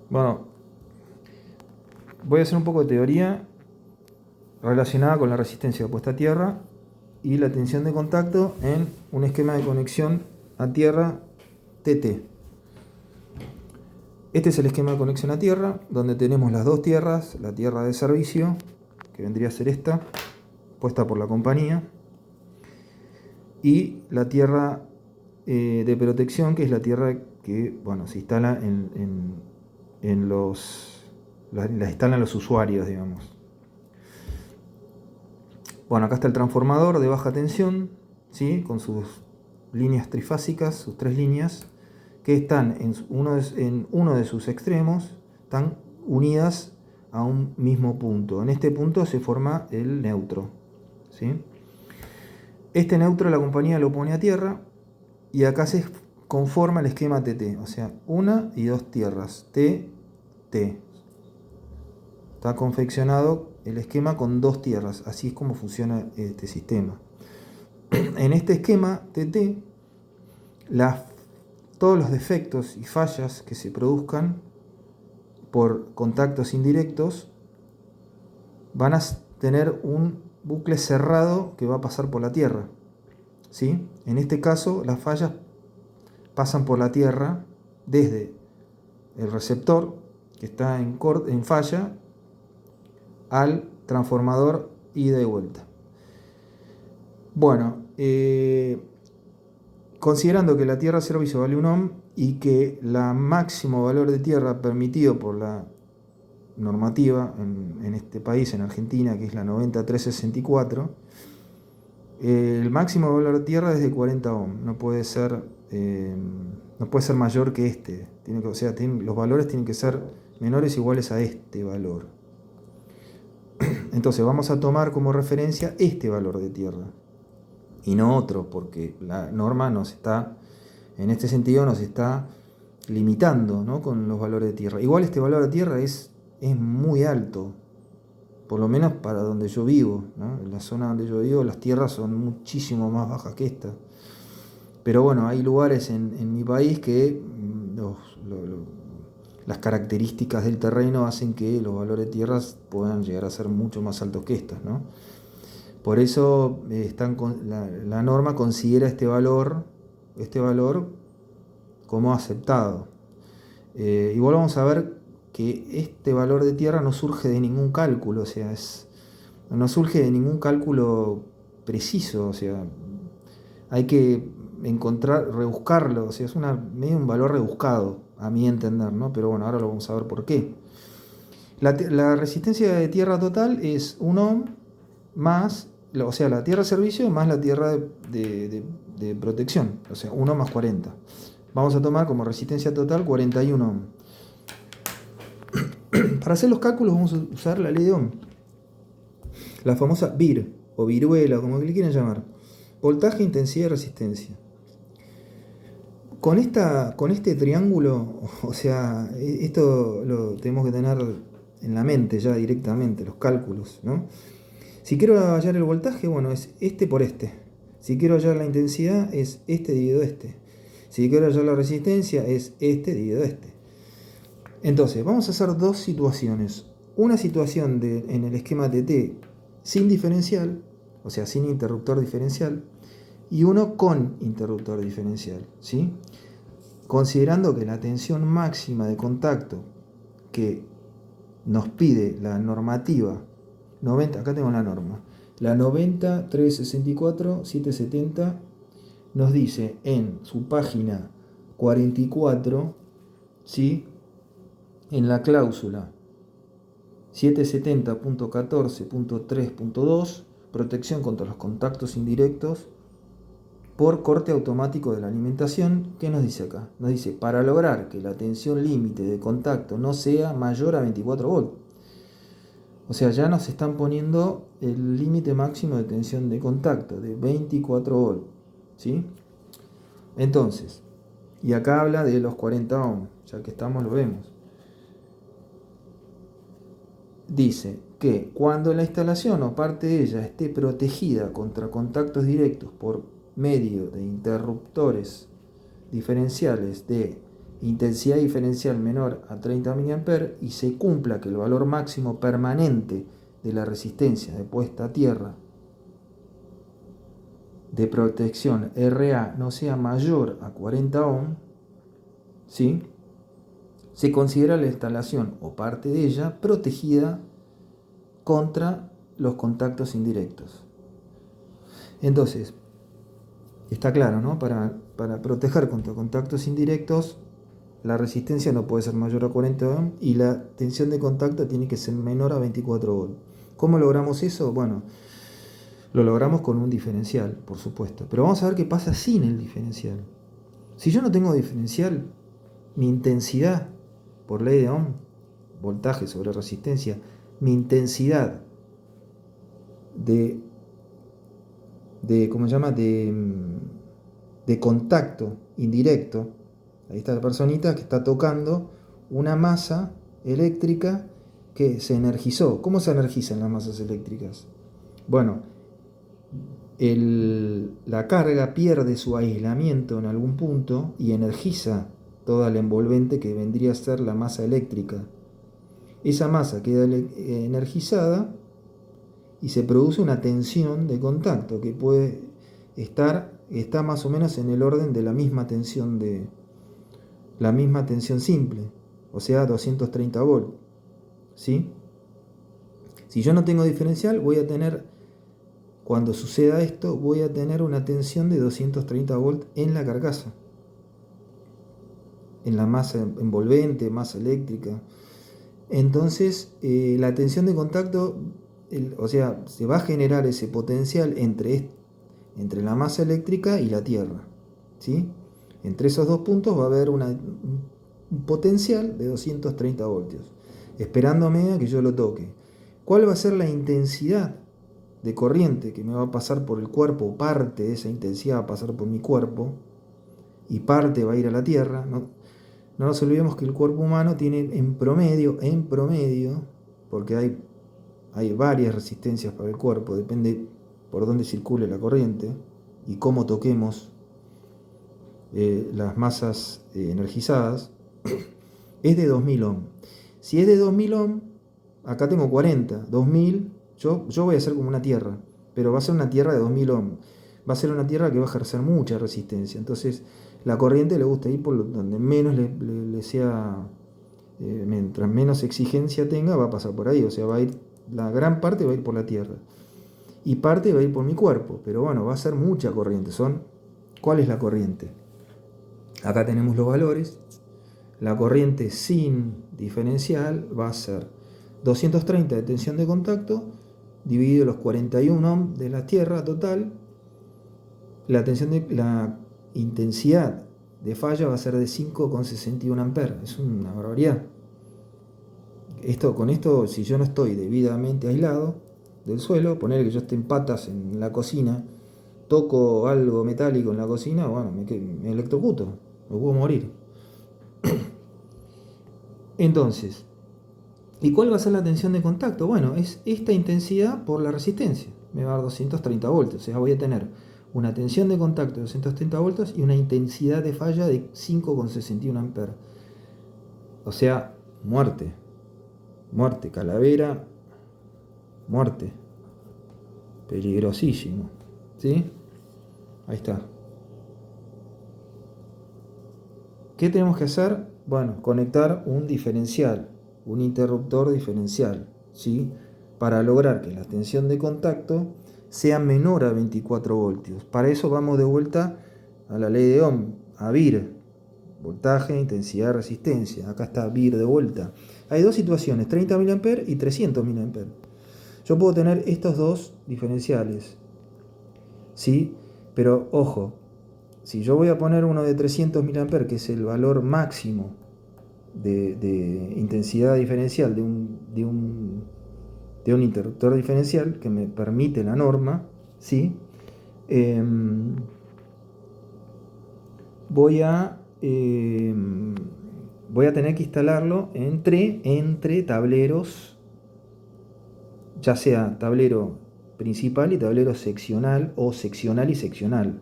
Bueno, voy a hacer un poco de teoría relacionada con la resistencia opuesta a tierra y la tensión de contacto en un esquema de conexión a tierra TT. Este es el esquema de conexión a tierra, donde tenemos las dos tierras, la tierra de servicio, que vendría a ser esta, puesta por la compañía, y la tierra de protección, que es la tierra que se instala en los... la instalan los usuarios, digamos. Bueno, acá está el transformador de baja tensión, ¿sí? Con sus líneas trifásicas, sus tres líneas, que están en uno de sus extremos, están unidas a un mismo punto. En este punto se forma el neutro, ¿sí? Este neutro la compañía lo pone a tierra y acá se conforma el esquema TT, o sea, una y dos tierras, T, T. Está confeccionado el esquema con dos tierras, así es como funciona este sistema. En este esquema TT, todos los defectos y fallas que se produzcan por contactos indirectos van a tener un bucle cerrado que va a pasar por la tierra, ¿sí? En este caso, las fallas pasan por la tierra desde el receptor, que está en falla, al transformador ida y vuelta. Bueno, considerando que la tierra de servicio vale 1 ohm y que el máximo valor de tierra permitido por la normativa en este país, en Argentina, que es la 90364, el máximo valor de tierra es de 40 ohm, no puede ser mayor que este. Los valores tienen que ser menores o iguales a este valor. Entonces vamos a tomar como referencia este valor de tierra y no otro, porque la norma en este sentido nos está limitando, ¿no?, con los valores de tierra. Igual este valor de tierra es muy alto, por lo menos para donde yo vivo, ¿no? En la zona donde yo vivo las tierras son muchísimo más bajas que esta. Pero bueno, hay lugares en mi país que las características del terreno hacen que los valores de tierras puedan llegar a ser mucho más altos que estos, ¿no? Por eso la norma considera este valor como aceptado. Igual vamos a ver que este valor de tierra no surge de ningún cálculo, o sea, no surge de ningún cálculo preciso, o sea, hay que rebuscarlo, o sea, es medio un valor rebuscado, a mi entender, ¿no? Pero bueno, ahora lo vamos a ver por qué. La resistencia de tierra total es 1 ohm más, o sea, la tierra de servicio más la tierra de protección, o sea, 1 más 40. Vamos a tomar como resistencia total 41 ohm. Para hacer los cálculos vamos a usar la ley de Ohm, la famosa VIR, o viruela, como le quieran llamar. Voltaje, intensidad y resistencia. Con este triángulo, o sea, esto lo tenemos que tener en la mente ya directamente, los cálculos, ¿no? Si quiero hallar el voltaje, bueno, es este por este. Si quiero hallar la intensidad, es este dividido este. Si quiero hallar la resistencia, es este dividido este. Entonces, vamos a hacer dos situaciones. Una situación en el esquema TT sin diferencial, o sea, sin interruptor diferencial, y uno con interruptor diferencial, ¿sí? Considerando que la tensión máxima de contacto que nos pide la normativa 90, acá tengo la norma, la 90.364.770 nos dice en su página 44, ¿sí?, en la cláusula 770.14.3.2, protección contra los contactos indirectos por corte automático de la alimentación. ¿Qué nos dice acá? Nos dice, para lograr que la tensión límite de contacto no sea mayor a 24 volts. O sea, ya nos están poniendo el límite máximo de tensión de contacto de 24 volts, ¿sí? Entonces, y acá habla de los 40 ohms, ya que estamos lo vemos. Dice que cuando la instalación o parte de ella esté protegida contra contactos directos por medio de interruptores diferenciales de intensidad diferencial menor a 30 mA y se cumpla que el valor máximo permanente de la resistencia de puesta a tierra de protección RA no sea mayor a 40 ohm, ¿sí?, se considera la instalación o parte de ella protegida contra los contactos indirectos. Entonces, está claro, ¿no? Para proteger contra contactos indirectos, la resistencia no puede ser mayor a 40 ohm y la tensión de contacto tiene que ser menor a 24 volts. ¿Cómo logramos eso? Bueno, lo logramos con un diferencial, por supuesto. Pero vamos a ver qué pasa sin el diferencial. Si yo no tengo diferencial, mi intensidad por ley de Ohm, voltaje sobre resistencia, mi intensidad de ¿cómo se llama? De contacto indirecto. Ahí está la personita que está tocando una masa eléctrica que se energizó. ¿Cómo se energizan las masas eléctricas? Bueno, la carga pierde su aislamiento en algún punto y energiza toda la envolvente que vendría a ser la masa eléctrica. Esa masa queda energizada y se produce una tensión de contacto que puede está más o menos en el orden de la misma tensión simple, o sea, 230 volts, ¿sí? Si yo no tengo diferencial, cuando suceda esto, voy a tener una tensión de 230 volts en la carcasa, en la masa envolvente, masa eléctrica. Entonces, la tensión de contacto, o sea, se va a generar ese potencial entre la masa eléctrica y la Tierra, ¿sí? Entre esos dos puntos va a haber un potencial de 230 voltios, esperándome a que yo lo toque. ¿Cuál va a ser la intensidad de corriente que me va a pasar por el cuerpo? Parte de esa intensidad va a pasar por mi cuerpo y parte va a ir a la Tierra. No nos olvidemos que el cuerpo humano tiene en promedio, porque hay varias resistencias para el cuerpo, depende por dónde circule la corriente y cómo toquemos las masas energizadas, es de 2000 ohm. Si es de 2000 ohm, acá tengo 40, 2000, yo voy a hacer como una tierra, pero va a ser una tierra de 2000 ohm. Va a ser una tierra que va a ejercer mucha resistencia. Entonces, la corriente le gusta ir por donde menos le sea, mientras menos exigencia tenga, va a pasar por ahí. O sea, la gran parte va a ir por la tierra. Y parte va a ir por mi cuerpo. Pero bueno, va a ser mucha corriente. ¿Cuál es la corriente? Acá tenemos los valores. La corriente sin diferencial va a ser 230 de tensión de contacto dividido los 41 ohm de la tierra total. La intensidad de falla va a ser de 5,61 amperes. Es una barbaridad. Con esto, si yo no estoy debidamente aislado del suelo, poner que yo esté en patas en la cocina, toco algo metálico en la cocina, bueno, me electrocuto, me puedo morir. Entonces, ¿y cuál va a ser la tensión de contacto? Bueno, es esta intensidad por la resistencia. Me va a dar 230 voltios, o sea, voy a tener una tensión de contacto de 230 voltios y una intensidad de falla de 5,61 amperes. O sea, muerte, calavera, muerte. Peligrosísimo, ¿sí? Ahí está. ¿Qué tenemos que hacer? Bueno, conectar un diferencial, un interruptor diferencial, ¿sí? Para lograr que la tensión de contacto sea menor a 24 voltios. Para eso vamos de vuelta a la ley de Ohm, a VIR, voltaje, intensidad, resistencia. Acá está VIR de vuelta. Hay dos situaciones, 30 mA y 300 mA. Yo puedo tener estos dos diferenciales, ¿sí? Pero ojo, si yo voy a poner uno de 300 mA, que es el valor máximo de intensidad diferencial de un interruptor diferencial que me permite la norma, ¿sí? Voy a tener que instalarlo entre tableros, ya sea tablero principal y tablero seccional, o seccional y seccional.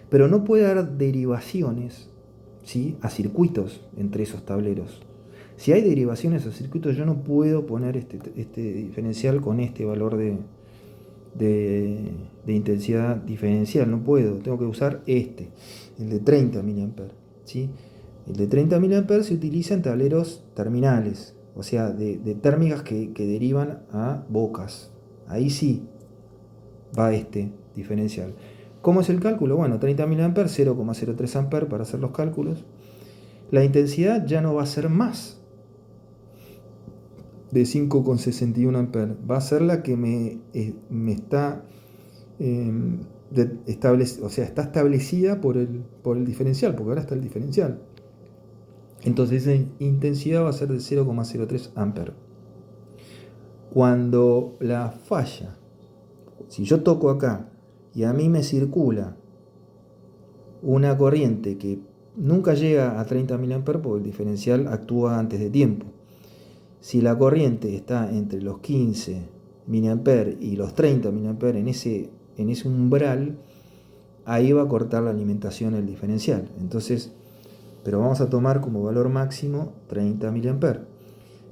Pero no puede haber derivaciones ¿sí?, a circuitos entre esos tableros. Si hay derivaciones a circuitos, yo no puedo poner este diferencial con este valor de intensidad diferencial, no puedo, tengo que usar el de 30 mA, ¿sí? El de 30 mA se utiliza en tableros terminales, o sea, de térmicas que derivan a bocas. Ahí sí va este diferencial. ¿Cómo es el cálculo? Bueno, 30 mA, 0,03 A para hacer los cálculos. La intensidad ya no va a ser más de 5,61 amperes, va a ser la que me está o sea, está establecida por el diferencial, porque ahora está el diferencial. Entonces esa intensidad va a ser de 0,03 amperes. Cuando la falla, si yo toco acá y a mí me circula una corriente que nunca llega a 30 mA porque el diferencial actúa antes de tiempo. Si la corriente está entre los 15 mA y los 30 mA en ese umbral, ahí va a cortar la alimentación el diferencial. Entonces, pero vamos a tomar como valor máximo 30 mA.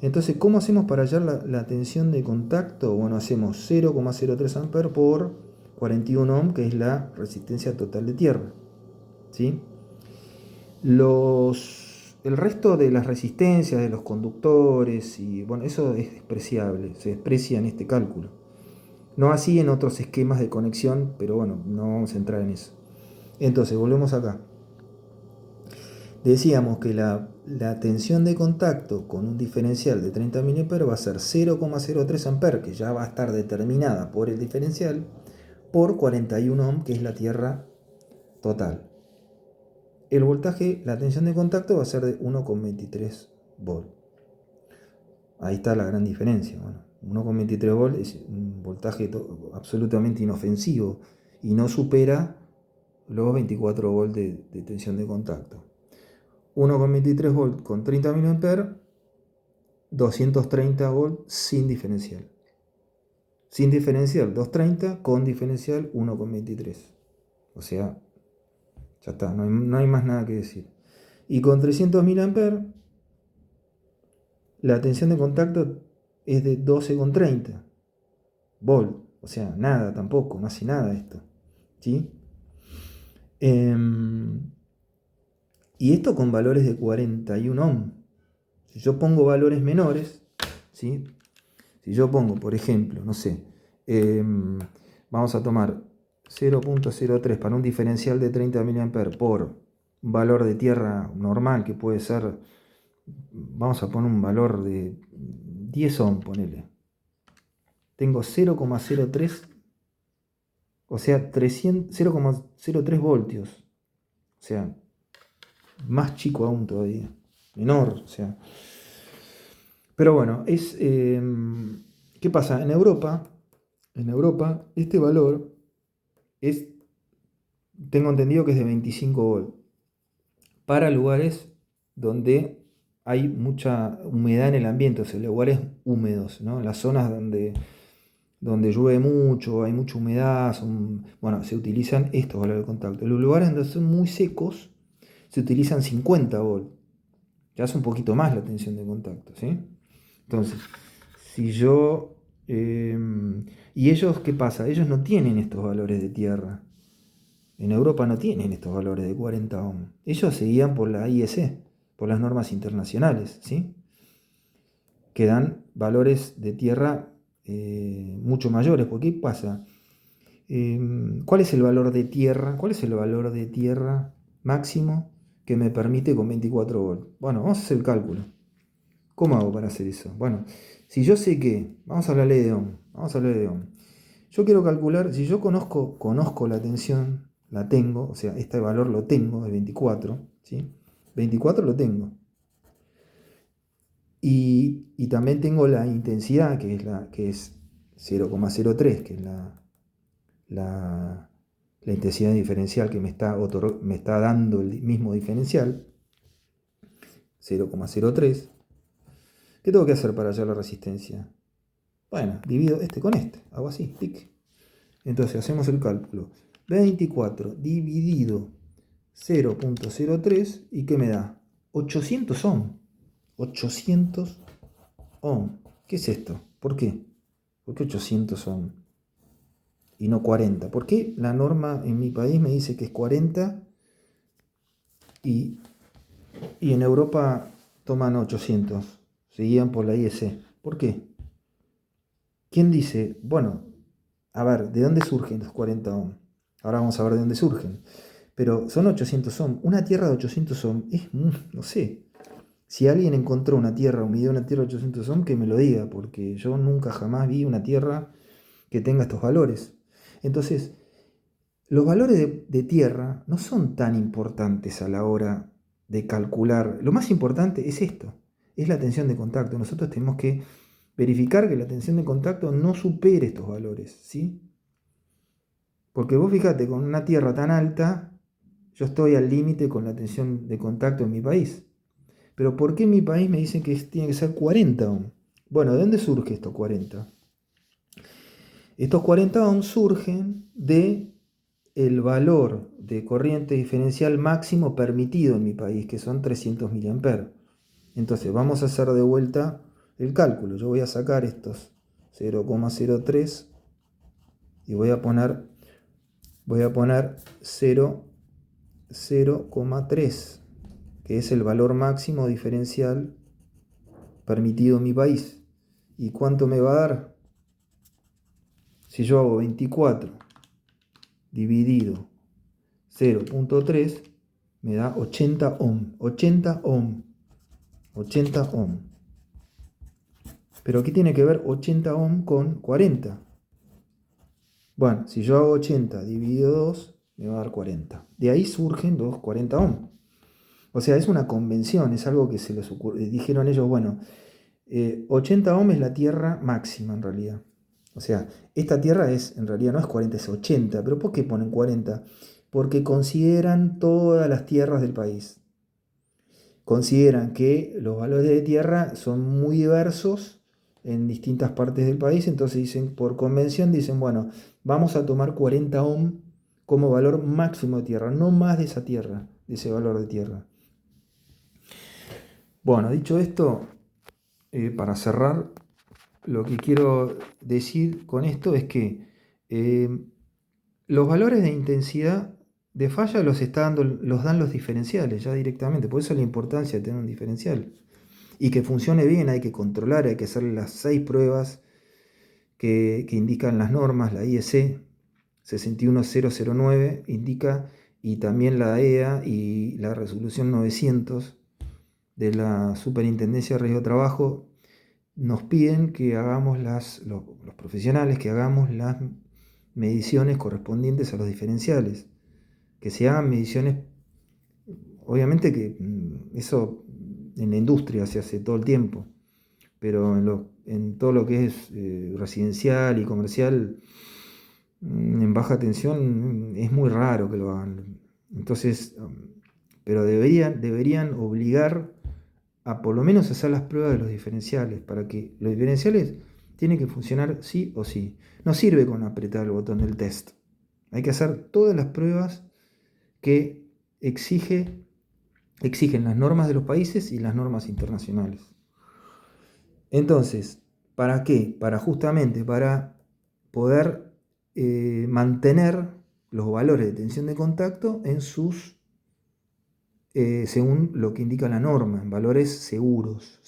Entonces, ¿cómo hacemos para hallar la tensión de contacto? Bueno, hacemos 0,03 A por 41 ohm, que es la resistencia total de tierra, ¿sí? El resto de las resistencias de los conductores, y bueno, eso es despreciable, se desprecia en este cálculo. No así en otros esquemas de conexión, pero bueno, no vamos a entrar en eso. Entonces, volvemos acá. Decíamos que la tensión de contacto con un diferencial de 30 mA va a ser 0,03 A, que ya va a estar determinada por el diferencial, por 41 ohm, que es la tierra total. El voltaje, la tensión de contacto va a ser de 1,23 volts. Ahí está la gran diferencia. Bueno, 1,23 volts es un voltaje absolutamente inofensivo y no supera los 24 volts de tensión de contacto. 1,23 volts con 30 mA, 230 volts sin diferencial. Sin diferencial 230, con diferencial 1,23. O sea, ya está, no hay más nada que decir. Y con 300 mA, la tensión de contacto es de 12,30 volt. O sea, nada tampoco, no hace nada esto, ¿sí? Y esto con valores de 41 ohm. Si yo pongo valores menores, ¿sí? Si yo pongo, por ejemplo, no sé, vamos a tomar 0,03 para un diferencial de 30 mA por un valor de tierra normal que puede ser, vamos a poner un valor de 10 ohm, ponele. Tengo 0,03, o sea, 0,03 voltios. O sea, más chico aún todavía, menor, o sea. Pero bueno, ¿qué pasa? En Europa, este valor tengo entendido que es de 25 volts, para lugares donde hay mucha humedad en el ambiente, o sea, lugares húmedos, ¿no? Las zonas donde llueve mucho, hay mucha humedad, bueno, se utilizan estos valores de contacto. En los lugares donde son muy secos, se utilizan 50 volts. Ya es un poquito más la tensión de contacto, ¿sí? Entonces, si yo... ¿y ellos qué pasa? Ellos no tienen estos valores de tierra. En Europa no tienen estos valores de 40 ohm. Ellos se guían por la IEC, por las normas internacionales, ¿sí? Que dan valores de tierra mucho mayores. ¿Por qué pasa? ¿Cuál es el valor de tierra? ¿Cuál es el valor de tierra máximo que me permite con 24 volts? Bueno, vamos a hacer el cálculo. ¿Cómo hago para hacer eso? Bueno, si yo sé que, vamos a la ley de Ohm, Yo quiero calcular, si yo conozco la tensión, la tengo, o sea, este valor lo tengo, el 24, ¿sí? 24 lo tengo. Y también tengo la intensidad, que es 0,03, que es la intensidad diferencial que me está dando el mismo diferencial, 0,03. ¿Qué tengo que hacer para hallar la resistencia? Bueno, divido este con este, hago así, tic. Entonces hacemos el cálculo. 24 dividido 0.03 y ¿qué me da? 800 ohm. 800 ohm. ¿Qué es esto? ¿Por qué? ¿Por qué 800 ohm y no 40? ¿Por qué la norma en mi país me dice que es 40 y en Europa toman 800? Se guían por la IEC. ¿Por qué? ¿Quién dice? Bueno, a ver, ¿de dónde surgen los 40 ohm? Ahora vamos a ver de dónde surgen. Pero son 800 ohm. Una tierra de 800 ohm es, no sé. Si alguien encontró una tierra, un video de una tierra de 800 ohm, que me lo diga, porque yo nunca jamás vi una tierra que tenga estos valores. Entonces, los valores de tierra no son tan importantes a la hora de calcular. Lo más importante es esto, es la tensión de contacto. Nosotros tenemos que verificar que la tensión de contacto no supere estos valores, ¿sí? Porque vos fíjate, con una tierra tan alta, yo estoy al límite con la tensión de contacto en mi país. Pero ¿por qué en mi país me dicen que tiene que ser 40 ohm? Bueno, ¿de dónde surge estos 40? Estos 40 ohm surgen de el valor de corriente diferencial máximo permitido en mi país, que son 300 mA. Entonces vamos a hacer de vuelta el cálculo. Yo voy a sacar estos 0,03 y voy a poner 0,3, que es el valor máximo diferencial permitido en mi país. ¿Y cuánto me va a dar? Si yo hago 24 dividido 0.3, me da 80 ohm. 80 ohm. 80 ohm. Pero ¿qué tiene que ver 80 ohm con 40? Bueno, si yo hago 80 dividido 2, me va a dar 40. De ahí surgen los 40 ohm. O sea, es una convención, es algo que se les ocurrió. Dijeron ellos, bueno, 80 ohm es la tierra máxima en realidad. O sea, esta tierra en realidad no es 40, es 80. ¿Pero por qué ponen 40? Porque consideran todas las tierras del país. Consideran que los valores de tierra son muy diversos en distintas partes del país, entonces dicen, por convención, dicen, bueno, vamos a tomar 40 ohm como valor máximo de tierra, no más de esa tierra, de ese valor de tierra. Bueno, dicho esto, para cerrar, lo que quiero decir con esto es que los valores de intensidad de falla los dan los diferenciales ya directamente. Por eso la importancia de tener un diferencial. Y que funcione bien hay que controlar, hay que hacer las 6 pruebas que indican las normas, la IEC 61009 indica, y también la EA y la resolución 900 de la Superintendencia de Riesgo de Trabajo nos piden que hagamos los profesionales, que hagamos las mediciones correspondientes a los diferenciales, que se hagan mediciones, obviamente que eso en la industria se hace todo el tiempo, pero en todo lo que es residencial y comercial, en baja tensión, es muy raro que lo hagan. Entonces, pero deberían obligar a por lo menos hacer las pruebas de los diferenciales, para que los diferenciales tienen que funcionar sí o sí. No sirve con apretar el botón del test. Hay que hacer todas las pruebas que exigen las normas de los países y las normas internacionales. Entonces, ¿para qué? Justamente para poder mantener los valores de tensión de contacto en según lo que indica la norma, en valores seguros.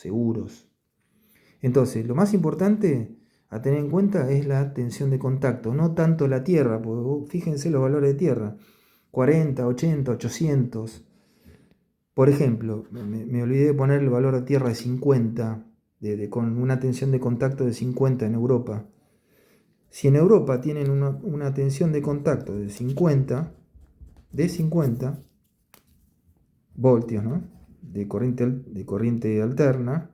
Entonces, lo más importante a tener en cuenta es la tensión de contacto, no tanto la tierra, porque fíjense los valores de tierra, 40, 80, 800. Por ejemplo, me olvidé de poner el valor de tierra de 50, con una tensión de contacto de 50 en Europa. Si en Europa tienen una tensión de contacto de 50 voltios, ¿no? de corriente alterna,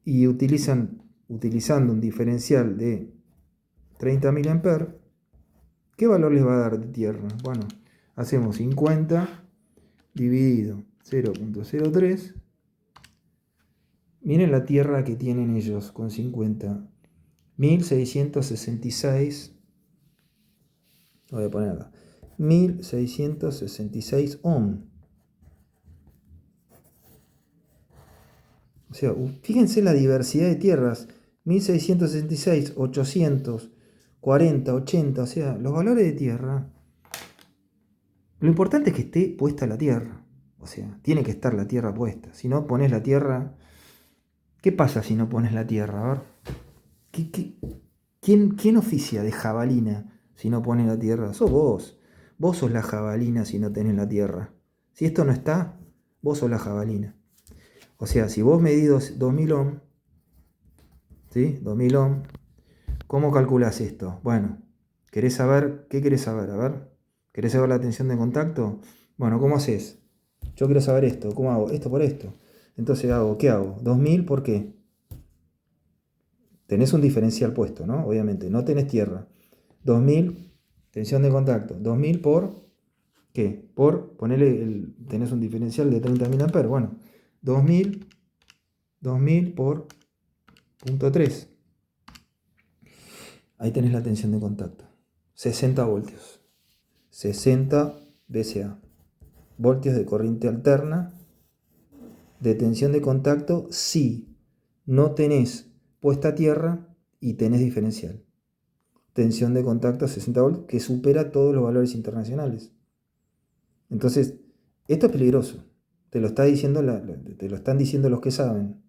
y utilizando un diferencial de 30 mA, ¿qué valor les va a dar de tierra? Bueno, hacemos 50 dividido 0.03. Miren la tierra que tienen ellos con 50. 1666. Voy a poner acá. 1666 ohm. O sea, fíjense la diversidad de tierras. 1666, 800, 40, 80. O sea, los valores de tierra. Lo importante es que esté puesta la tierra. O sea, tiene que estar la tierra puesta. Si no pones la tierra... ¿Qué pasa si no pones la tierra? A ver. ¿Quién oficia de jabalina si no pones la tierra? Sos vos. Vos sos la jabalina si no tenés la tierra. Si esto no está, vos sos la jabalina. O sea, si vos medís 2000 ohm, ¿sí? 2000 ohm, ¿cómo calculás esto? Bueno, ¿querés saber? ¿Qué querés saber? A ver, ¿querés saber la tensión de contacto? Bueno, ¿cómo haces? Yo quiero saber esto, ¿cómo hago? Esto por esto. Entonces ¿qué hago? 2000, ¿por qué? Tenés un diferencial puesto, ¿no? Obviamente, no tenés tierra. 2000, tensión de contacto. 2000 por, ¿qué? Por, tenés un diferencial de 30.000 amperes. Bueno, 2000 por 0.3. Ahí tenés la tensión de contacto. 60 voltios. 60 VCA. Voltios de corriente alterna de tensión de contacto si no tenés puesta tierra y tenés diferencial. Tensión de contacto 60 volts que supera todos los valores internacionales. Entonces, esto es peligroso. Te lo están diciendo los que saben.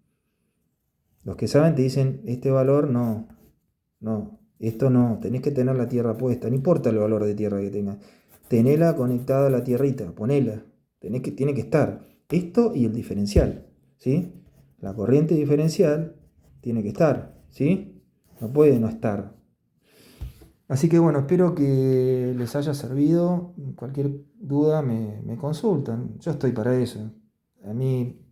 Los que saben te dicen, este valor no, esto no, tenés que tener la tierra puesta, no importa el valor de tierra que tengas. Tenela conectada a la tierrita, ponela, tiene que estar. Esto y el diferencial, ¿sí? La corriente diferencial tiene que estar, ¿sí? No puede no estar. Así que bueno, espero que les haya servido. Cualquier duda me consultan. Yo estoy para eso. A mí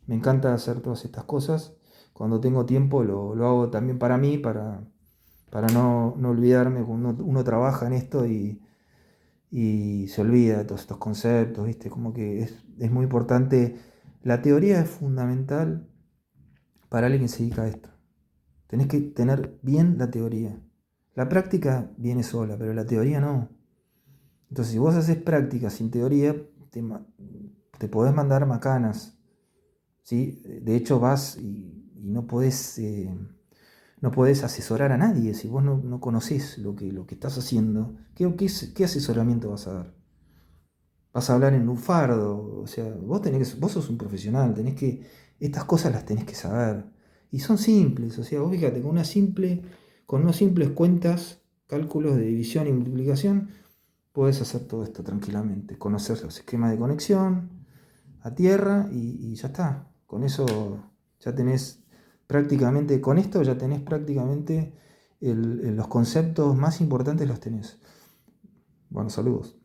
me encanta hacer todas estas cosas. Cuando tengo tiempo lo hago también para mí, para no olvidarme. Uno trabaja en esto y se olvida de todos estos conceptos, ¿viste? Como que es muy importante. La teoría es fundamental para alguien que se dedica a esto. Tenés que tener bien la teoría. La práctica viene sola, pero la teoría no. Entonces, si vos haces práctica sin teoría, te podés mandar macanas, ¿sí? De hecho, vas y no podés asesorar a nadie si vos no conocés lo que estás haciendo. ¿Qué asesoramiento vas a dar? Vas a hablar en lunfardo, o sea, vos sos un profesional, estas cosas las tenés que saber. Y son simples, o sea, vos fíjate, con unas simples cuentas, cálculos de división y multiplicación, podés hacer todo esto tranquilamente. Conocer los esquemas de conexión a tierra y ya está. Con eso ya tenés prácticamente, con esto ya tenés prácticamente los conceptos más importantes los tenés. Bueno, saludos.